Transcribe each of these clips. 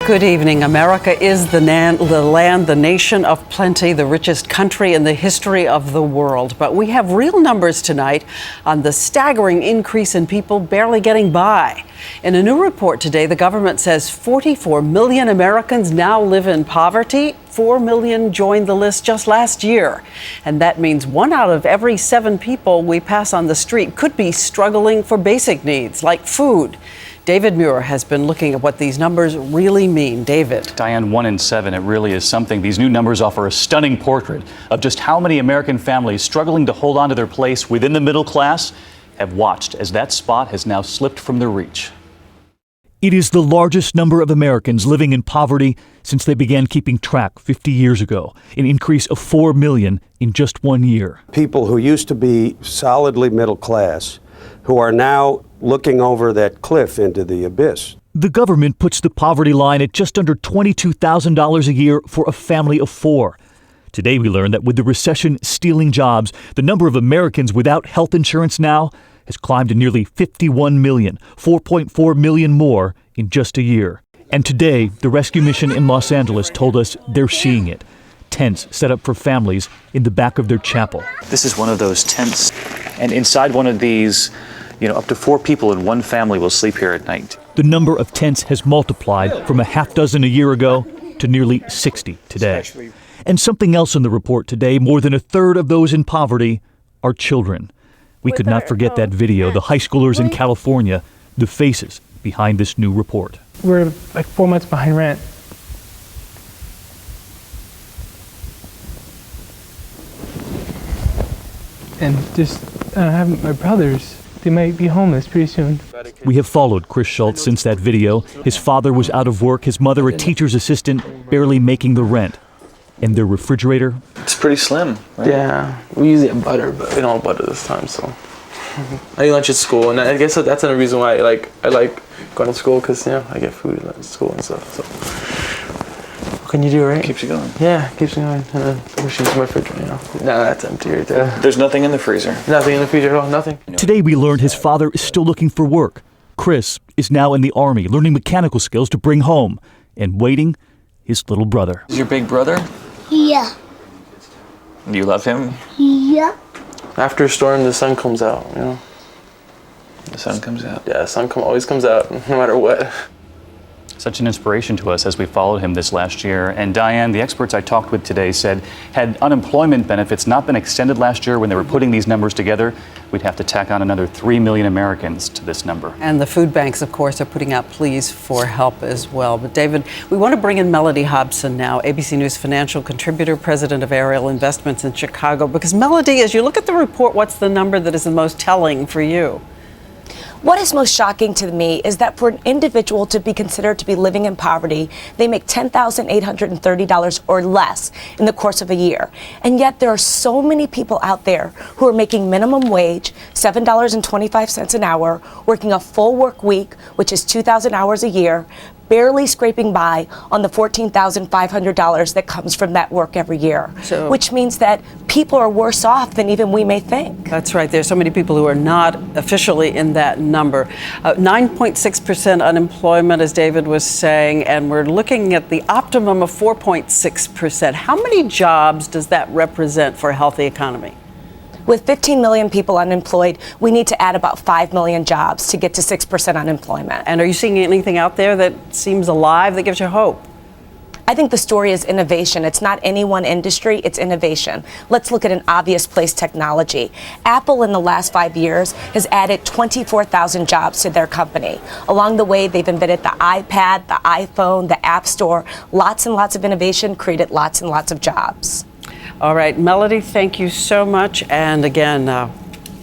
Good evening. America is the land, the nation of plenty, the richest country in the history of the world. But we have real numbers tonight on the staggering increase in people barely getting by. In a new report today, the government says 44 million Americans now live in poverty. 4 million joined the list just last year. And that means 1 out of every 7 people we pass on the street could be struggling for basic needs like food. David Muir has been looking at what these numbers really mean. David. Diane, 1 in 7, it really is something. These new numbers offer a stunning portrait of just how many American families struggling to hold on to their place within the middle class have watched as that spot has now slipped from their reach. It is the largest number of Americans living in poverty since they began keeping track 50 years ago, an increase of 4 million in just 1 year. People who used to be solidly middle class, who are now looking over that cliff into the abyss. The government puts the poverty line at just under $22,000 a year for a family of 4. Today we learned that with the recession stealing jobs, the number of Americans without health insurance now has climbed to nearly 51 million, 4.4 million more in just a year. And today, the rescue mission in Los Angeles told us they're seeing it. Tents set up for families in the back of their chapel. This is one of those tents, and inside one of these, up to 4 people in one family will sleep here at night. The number of tents has multiplied from a half dozen a year ago to nearly 60 today. And something else in the report today, more than a third of those in poverty are children. We could not forget that video, the high schoolers in California, the faces behind this new report. We're like 4 months behind rent. And just, I don't have my brothers. They might be homeless pretty soon. We have followed Chris Schultz since that video. His father was out of work, his mother a teacher's assistant, barely making the rent. And their refrigerator? It's pretty slim, right? Yeah, we usually have butter, but we don't have butter this time, so. I eat lunch at school, and I guess that's another reason why I like going to school, because, I get food at school and stuff, so. What can you do, right? Keeps you going. Yeah, keeps me going. And then pushing to my refrigerator, Now that's empty right there. There's nothing in the freezer. Nothing in the freezer at all, nothing. Today we learned his father is still looking for work. Chris is now in the Army, learning mechanical skills to bring home, and waiting his little brother. Is your big brother? Yeah. Do you love him? Yeah. After a storm, the sun comes out, The sun comes out. Yeah, the sun always comes out, no matter what. Such an inspiration to us as we followed him this last year. And Diane, the experts I talked with today said had unemployment benefits not been extended last year when they were putting these numbers together, we'd have to tack on another 3 million Americans to this number. And the food banks, of course, are putting out pleas for help as well. But David, we want to bring in Mellody Hobson now, ABC News financial contributor, president of Ariel Investments in Chicago. Because Mellody, as you look at the report, what's the number that is the most telling for you? What is most shocking to me is that for an individual to be considered to be living in poverty, they make $10,830 or less in the course of a year. And yet there are so many people out there who are making minimum wage, $7.25 an hour, working a full work week, which is 2,000 hours a year, barely scraping by on the $14,500 that comes from that work every year, which means that people are worse off than even we may think. That's right. There's so many people who are not officially in that number. 9.6% unemployment, as David was saying, and we're looking at the optimum of 4.6%. How many jobs does that represent for a healthy economy? With 15 million people unemployed, we need to add about 5 million jobs to get to 6% unemployment. And are you seeing anything out there that seems alive, that gives you hope? I think the story is innovation. It's not any one industry, it's innovation. Let's look at an obvious place, technology. Apple in the last 5 years has added 24,000 jobs to their company. Along the way, they've invented the iPad, the iPhone, the App Store. Lots and lots of innovation created lots and lots of jobs. All right, Mellody, thank you so much. And again,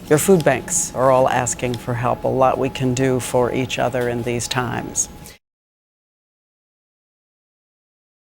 your food banks are all asking for help. A lot we can do for each other in these times.